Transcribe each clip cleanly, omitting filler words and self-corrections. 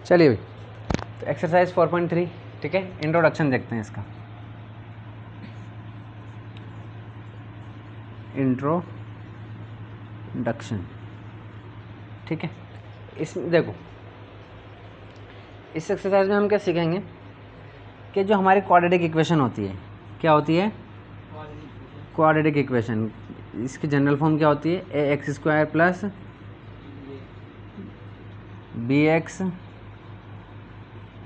चलिए भाई, तो एक्सरसाइज 4.3, ठीक है, इंट्रोडक्शन देखते हैं इसका। इंट्रोडक्शन, ठीक है। इसमें देखो, इस एक्सरसाइज में हम क्या सीखेंगे कि जो हमारी क्वाड्रेटिक इक्वेशन होती है, क्या होती है? Quadratic equation. इसकी जनरल फॉर्म क्या होती है? ax² plus bx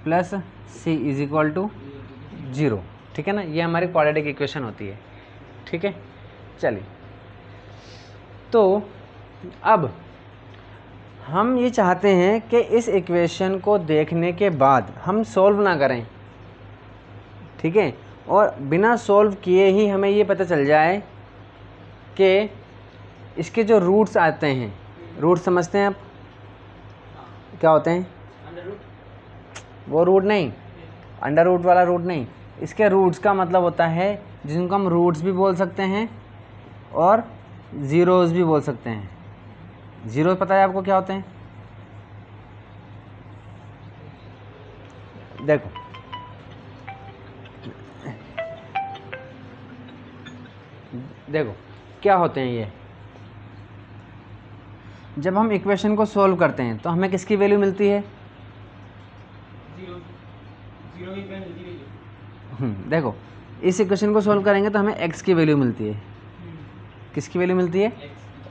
plus c is equal to 0, ठीक है ना। ये हमारी क्वाड्रेटिक इक्वेशन होती है, ठीक है। चलिए, तो अब हम ये चाहते हैं कि इस इक्वेशन को देखने के बाद हम सॉल्व ना करें, ठीक है, और बिना सॉल्व किए ही हमें ये पता चल जाए कि इसके जो रूट्स आते हैं, रूट समझते हैं आप क्या होते हैं? वो रूट नहीं, अंडर रूट वाला रूट नहीं, इसके रूट्स का मतलब होता है जिनको हम रूट्स भी बोल सकते हैं और ज़ीरोज़ भी बोल सकते हैं। ज़ीरो पता है आपको क्या होते हैं? देखो, देखो क्या होते हैं ये। जब हम इक्वेशन को सॉल्व करते हैं तो हमें किसकी वैल्यू मिलती है? जीरो की वैल्यू मिलती है। देखो, इस इक्वेशन को सॉल्व करेंगे तो हमें x की वैल्यू मिलती है। किसकी वैल्यू मिलती है?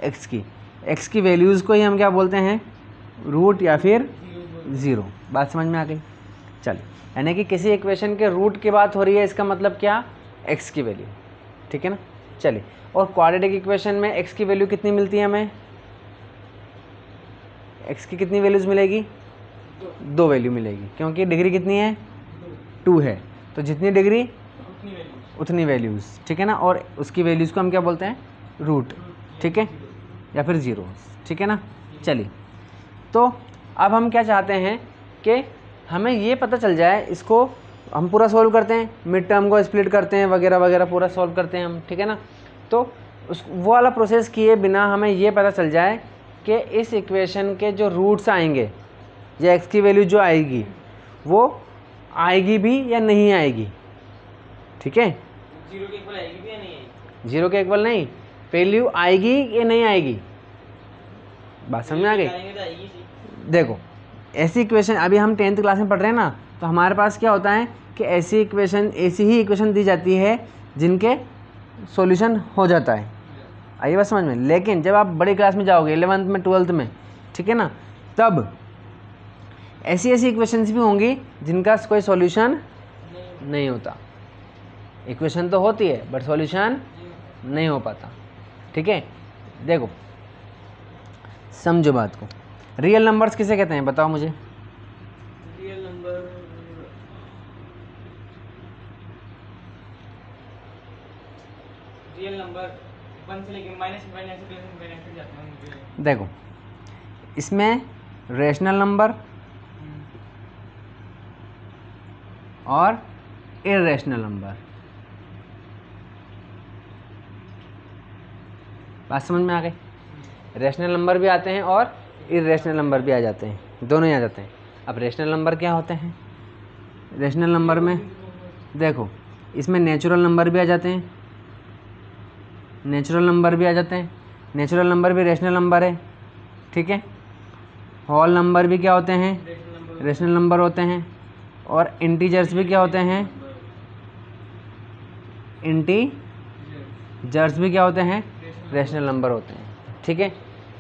x की। x की वैल्यूज़ को ही हम क्या बोलते हैं? रूट या फिर ज़ीरो। बात समझ में आ गई? चलिए, यानी कि किसी इक्वेशन के रूट की बात हो रही है, इसका मतलब क्या? x की वैल्यू, ठीक है ना। चलिए, और क्वाड्रेटिक इक्वेशन में x की वैल्यू कितनी मिलती है हमें? x की कितनी वैल्यूज़ मिलेगी? दो वैल्यू मिलेगी, क्योंकि डिग्री कितनी है? 2 है, तो जितनी डिग्री उतनी वैल्यूज़, ठीक है ना। और उसकी वैल्यूज़ को हम क्या बोलते हैं? रूट, ठीक है, या फिर ज़ीरो, ठीक है ना। चलिए, तो अब हम क्या चाहते हैं कि हमें ये पता चल जाए, इसको हम पूरा सॉल्व करते हैं, मिड टर्म को स्प्लिट करते हैं वगैरह वगैरह, पूरा सॉल्व करते हैं हम, ठीक है ना। तो उस वो वाला प्रोसेस किए बिना हमें ये पता चल जाए कि इस इक्वेशन के जो रूट्स आएंगे या x की वैल्यू जो आएगी वो आएगी भी या नहीं आएगी, ठीक है। जीरो के इक्वल आएगी भी या नहीं आएगी? जीरो के इक्वल नहीं, वैल्यू आएगी या नहीं आएगी? बात समझ में आ गई? देखो, ऐसी इक्वेशन अभी हम 10th क्लास में पढ़ रहे हैं ना, तो हमारे पास क्या होता है कि ऐसी ही इक्वेशन दी जाती है जिनके सॉल्यूशन हो जाता है। आइए बात समझ में। लेकिन जब आप बड़ी क्लास में जाओगे, 11th में 12th में, ठीक है ना, तब ऐसी इक्वेशंस भी होंगी जिनका कोई सॉल्यूशन नहीं होता। इक्वेशन तो होती है बट सॉल्यूशन नहीं हो पाता, ठीक है। देखो, समझो बात को। रियल नंबर्स किसे कहते हैं बताओ मुझे? रियल नंबर 1 से लेकर -1 जाते हैं। देखो, इसमें रेशनल नंबर और इर्रेशनल नंबर, बात समझ में आ गई? रेशनल नंबर भी आते हैं और इर्रेशनल नंबर भी आ जाते हैं, दोनों ही आ जाते हैं। अब रेशनल नंबर क्या होते हैं? रेशनल नंबर में देखो, इसमें नेचुरल नंबर भी आ जाते हैं, नेचुरल नंबर भी आ जाते हैं, नेचुरल नंबर भी रेशनल नंबर है, ठीक है। होल नंबर भी क्या होते हैं? रेशनल नंबर होते हैं। और इंटीजर्स भी क्या होते हैं? इंटीजर्स भी क्या होते हैं? रेशनल नंबर होते हैं, ठीक है।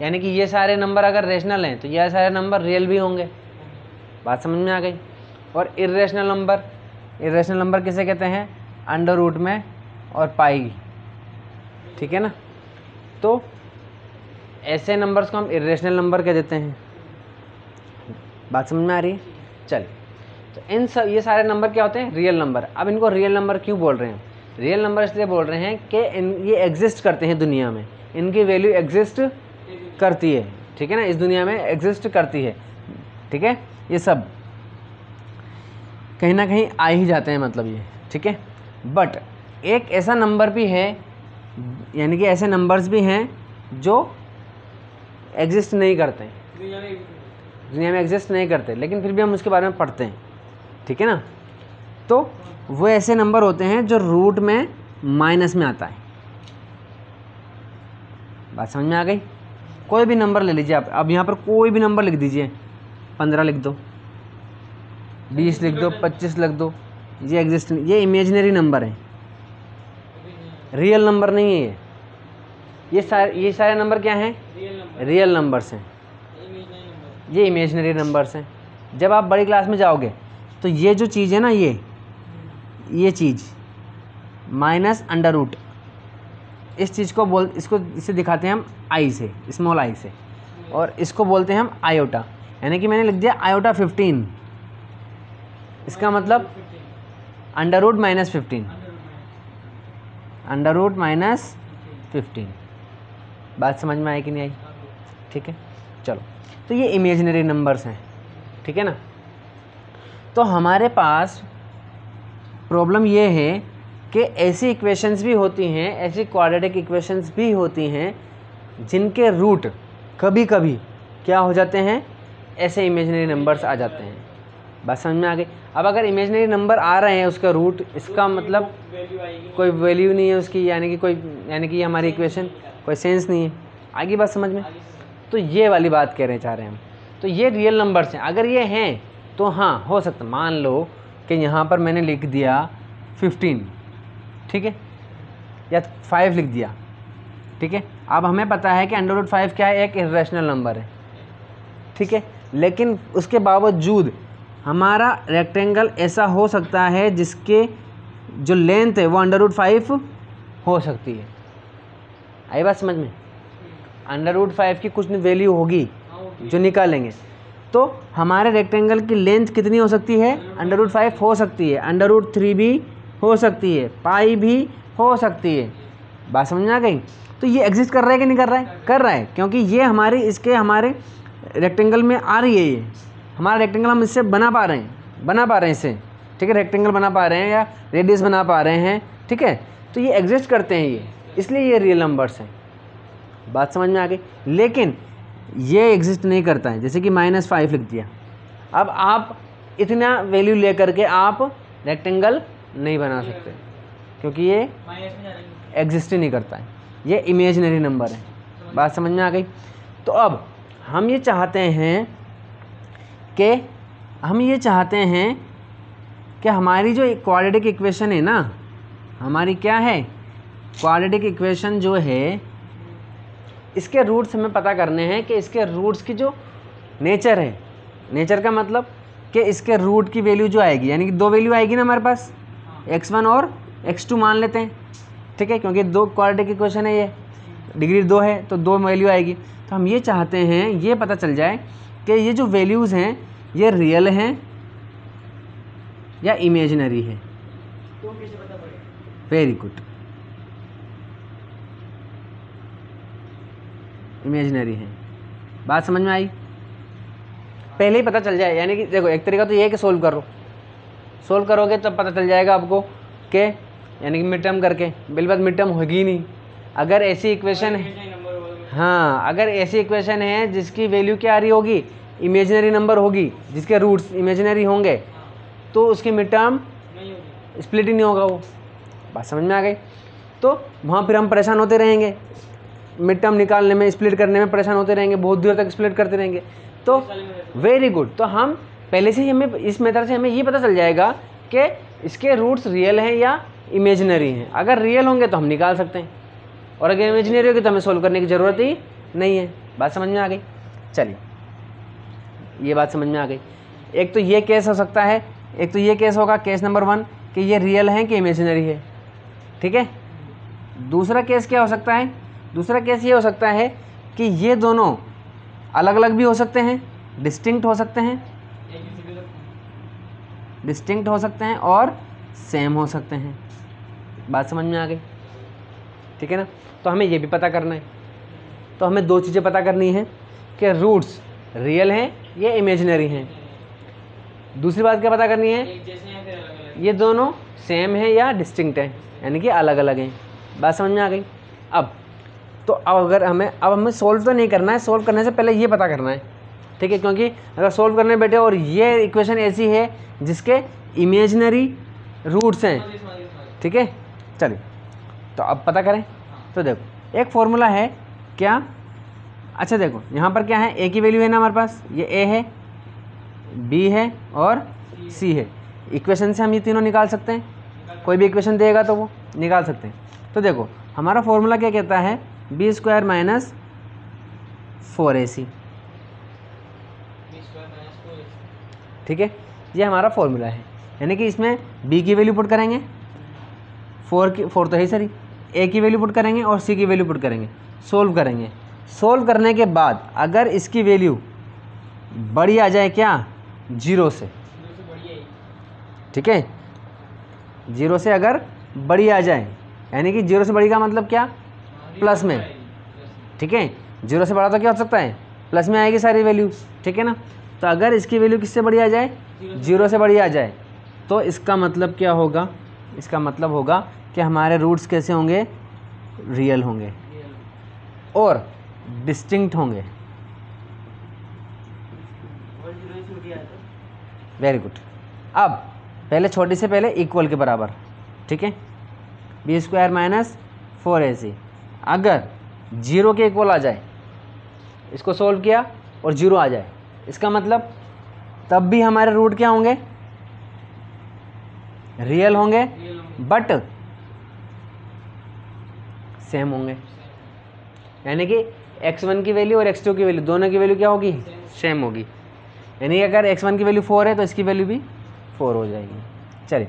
यानी कि ये सारे नंबर अगर रेशनल हैं तो ये सारे नंबर रियल भी होंगे। बात समझ में आ गई? और इर्रेशनल नंबर किसे कहते हैं? अंडर रूट में और पाई, ठीक है ना। तो ऐसे नंबर्स को हम इर्रेशनल नंबर कह देते हैं। बात समझ में आ रही है? चल, तो ये सारे नंबर क्या होते हैं? Real number. अब इनको रियल नंबर क्यों बोल रहे हैं? रियल नंबर इसलिए बोल रहे हैं कि ये एग्जिस्ट करते हैं दुनिया में, इनकी वैल्यू एग्जिस्ट करती है, ठीक है ना, इस दुनिया में एग्जिस्ट करती है, ठीक है। ये सब कहीं ना कहीं आ ही जाते हैं, मतलब ये, ठीक है। बट एक ऐसा नंबर भी है, यानी कि ऐसे नंबर्स भी हैं जो एग्जिस्ट नहीं करते हैं, दुनिया में एग्जिस्ट नहीं करते, लेकिन फिर भी हम उसके बारे में पढ़ते हैं, ठीक है ना। तो वो ऐसे नंबर होते हैं जो रूट में माइनस में आता है। बात समझ में आ गई। कोई भी नंबर ले लीजिए आप, अब यहाँ पर कोई भी नंबर लिख दीजिए, 15 लिख दो, 20 लिख दो, 25 लिख दो, ये एग्जिस्ट, ये इमेजिनरी नंबर है, रियल नंबर नहीं है ये सारे नंबर क्या हैं, रियल नंबर्स हैं, ये इमेजिनरी नंबर्स हैं। जब आप बड़ी क्लास में जाओगे तो ये जो चीज़ है ना, ये चीज़ माइनस अंडर रूट, इस चीज़ को इसे दिखाते हैं हम आई से, स्मॉल आई से, और इसको बोलते हैं हम आयोटा। यानी कि मैंने लिख दिया आयोटा 15, इसका मतलब under root minus 15, under root minus 15। बात समझ में आई कि नहीं आई? ठीक है, चलो। तो ये इमेजिनरी नंबर्स हैं, ठीक है ना। तो हमारे पास प्रॉब्लम ये है कि ऐसी इक्वेशंस भी होती हैं, ऐसी क्वाड्रेटिक इक्वेशंस भी होती हैं जिनके रूट कभी कभी क्या हो जाते हैं, ऐसे इमेजिनरी नंबर्स आ जाते हैं। बात समझ में आ गई। अब अगर इमेजिनरी नंबर आ रहे हैं उसका रूट, इसका मतलब कोई वैल्यू नहीं है उसकी, यानी कि हमारी इक्वेशन कोई सेंस नहीं है। आगे बात समझ में। तो ये वाली बात कह रहे चाह रहे हैं हम। तो ये रियल नंबर्स हैं, अगर ये हैं तो हाँ हो सकता, मान लो कि यहाँ पर मैंने लिख दिया 15, ठीक है, या 5 लिख दिया, ठीक है। अब हमें पता है कि अंडर रूट 5 क्या है, एक इर्रेशनल नंबर है, ठीक है। लेकिन उसके बावजूद हमारा रेक्टेंगल ऐसा हो सकता है जिसके जो लेंथ है वो अंडर रूट 5 हो सकती है। आई बात समझ में। अंडर रूट 5 की कुछ वैल्यू होगी जो निकालेंगे, तो हमारे रेक्टेंगल की लेंथ कितनी हो सकती है, अंडर रूट 5 हो सकती है, अंडर रूट 3 भी हो सकती है, पाई भी हो सकती है। बात समझ में आ गई। तो ये एग्जिस्ट कर रहा है कि नहीं कर रहा है? कर रहा है, क्योंकि ये हमारे रेक्टेंगल में आ रही है। ये हमारा रेक्टेंगल हम इससे बना पा रहे हैं इससे, ठीक है, रेक्टेंगल बना पा रहे हैं या रेडियस बना पा रहे हैं, ठीक है। तो ये एग्जिस्ट करते हैं ये, इसलिए ये रियल नंबर्स हैं। बात समझ में आ गई। लेकिन ये एग्जिस्ट नहीं करता है, जैसे कि -5 लिख दिया। अब आप इतना वैल्यू लेकर के आप रेक्टेंगल नहीं बना सकते, क्योंकि ये एग्जिस्ट ही नहीं करता है, ये इमेजिनरी नंबर है। बात समझ में आ गई। तो अब हम ये चाहते हैं कि हमारी जो क्वाड्रेटिक इक्वेशन है ना, हमारी क्या है, क्वाड्रेटिक इक्वेशन जो है, इसके रूट्स हमें पता करने हैं कि इसके रूट्स की जो नेचर है, नेचर का मतलब कि इसके रूट की वैल्यू जो आएगी, यानी कि 2 वैल्यू आएगी ना हमारे पास, x1 और x2 मान लेते हैं, ठीक है, क्योंकि 2 क्वाड्रेटिक इक्वेशन है, ये डिग्री 2 है तो 2 वैल्यू आएगी। तो हम ये चाहते हैं, ये पता चल जाए कि ये जो वैल्यूज़ हैं ये रियल हैं या इमेजिनरी है। वेरी गुड, इमेजिनरी है। बात समझ में आई। पहले ही पता चल जाए, यानी कि देखो एक तरीका तो ये है कि सोल्व करोगे तब पता चल जाएगा आपको कि, यानी कि मिड टर्म करके, बिल्कुल मिड टर्म होगी नहीं। अगर ऐसी इक्वेशन है, हाँ, अगर ऐसी इक्वेशन है जिसकी वैल्यू क्या आ रही होगी, इमेजिनरी नंबर होगी, जिसके रूट्स इमेजिनरी होंगे, तो उसकी मिड टर्म स्प्लिट ही नहीं होगा वो। बात समझ में आ गई। तो वहाँ फिर हम परेशान होते रहेंगे, मिड टर्म निकालने में, स्प्लिट करने में परेशान होते रहेंगे, बहुत देर तक स्प्लिट करते रहेंगे। तो वेरी गुड। तो हम पहले से ही हमें इस मेथड से हमें ये पता चल जाएगा कि इसके रूट्स रियल हैं या इमेजिनरी हैं। अगर रियल होंगे तो हम निकाल सकते हैं, और अगर इमेजिनरी होगी तो हमें सोल्व करने की ज़रूरत ही नहीं है। बात समझ में आ गई। चलिए, ये बात समझ में आ गई। एक तो ये केस हो सकता है, एक तो ये केस होगा, केस नंबर 1, कि ये रियल है कि इमेजिनरी है, ठीक है। दूसरा केस क्या हो सकता है, दूसरा केस ये हो सकता है कि ये दोनों अलग अलग भी हो सकते हैं, डिस्टिंक्ट हो सकते हैं और सेम हो सकते हैं। बात समझ में आ गई, ठीक है ना। तो हमें ये भी पता करना है। तो हमें 2 चीज़ें पता करनी है कि रूट्स रियल हैं या इमेजिनरी हैं। दूसरी बात क्या पता करनी है, ये दोनों सेम हैं या डिस्टिंक्ट हैं, यानी कि अलग अलग हैं। बात समझ में आ गई। अब हमें सोल्व तो नहीं करना है, सोल्व करने से पहले ये पता करना है ठीक है, क्योंकि अगर सोल्व करने बैठे और ये इक्वेशन ऐसी है जिसके इमेजिनरी रूट्स हैं, ठीक है। चलिए तो अब पता करें। तो देखो एक फॉर्मूला है क्या, अच्छा देखो यहाँ पर क्या है, ए की वैल्यू है ना हमारे पास, ये ए है, बी है और सी है। इक्वेशन से हम ये तीनों निकाल सकते हैं, कोई भी इक्वेशन देगा तो वो निकाल सकते हैं। तो देखो हमारा फॉर्मूला क्या कहता है, बी स्क्वायर माइनस 4ac, ठीक है, ये हमारा फॉर्मूला है। यानी कि इसमें b की वैल्यू पुट करेंगे, 4 तो है सरी, a की वैल्यू पुट करेंगे और c की वैल्यू पुट करेंगे, सोल्व करेंगे। सोल्व करने के बाद अगर इसकी वैल्यू बड़ी आ जाए क्या, 0 से, ठीक है, 0 से अगर बड़ी आ जाए, यानी कि 0 से बड़ी का मतलब क्या, प्लस में, ठीक है, 0 से बड़ा तो क्या हो सकता है, प्लस में आएगी सारी वैल्यूज, ठीक है ना। तो अगर इसकी वैल्यू किससे बड़ी आ जाए, 0 से बड़ी आ जाए, तो इसका मतलब क्या होगा, इसका मतलब होगा कि हमारे रूट्स कैसे होंगे, रियल होंगे और डिस्टिंक्ट होंगे। Very good. अब पहले छोटी से पहले इक्वल के बराबर, ठीक है, बी स्क्वायर माइनस 4ac अगर 0 के इक्वल आ जाए, इसको सोल्व किया और 0 आ जाए, इसका मतलब तब भी हमारे रूट क्या होंगे, रियल होंगे बट सेम होंगे। यानी कि x1 की वैल्यू और x2 की वैल्यू दोनों की वैल्यू क्या होगी, सेम होगी। यानी अगर x1 की वैल्यू 4 है तो इसकी वैल्यू भी 4 हो जाएगी। चलिए,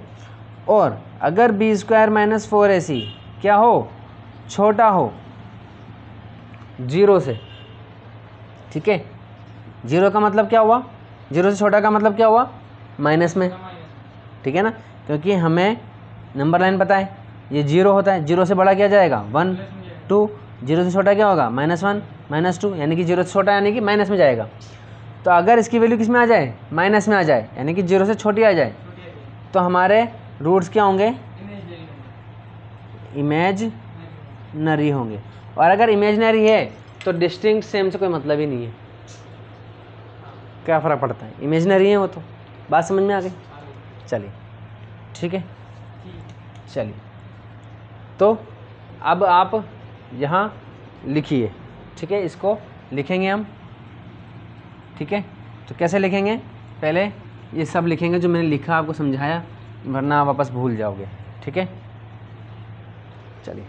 और अगर बी स्क्वायर माइनस 4ac क्या हो, छोटा हो 0 से, ठीक है, 0 का मतलब क्या हुआ, 0 से छोटा का मतलब क्या हुआ, माइनस में, ठीक है ना, क्योंकि हमें नंबर लाइन पता है, ये 0 होता है, 0 से बड़ा क्या जाएगा 1 2, 0 से छोटा क्या होगा -1 -2, यानी कि 0 से छोटा यानी कि माइनस में जाएगा। तो अगर इसकी वैल्यू किस में आ जाए, माइनस में आ जाए, यानी कि 0 से छोटी आ जाए, तो हमारे रूट्स क्या होंगे, इमेजनरी होंगे। और अगर इमेजनरी है तो डिस्टिंक्ट सेम से कोई मतलब ही नहीं है, क्या फ़र्क पड़ता है, इमेजनरी है वो तो। बात समझ में आ गई। चलिए ठीक है, चलिए तो अब आप यहाँ लिखिए, ठीक है, इसको लिखेंगे हम, ठीक है। तो कैसे लिखेंगे, पहले ये सब लिखेंगे जो मैंने लिखा आपको समझाया, वरना आप वापस भूल जाओगे, ठीक है। चलिए।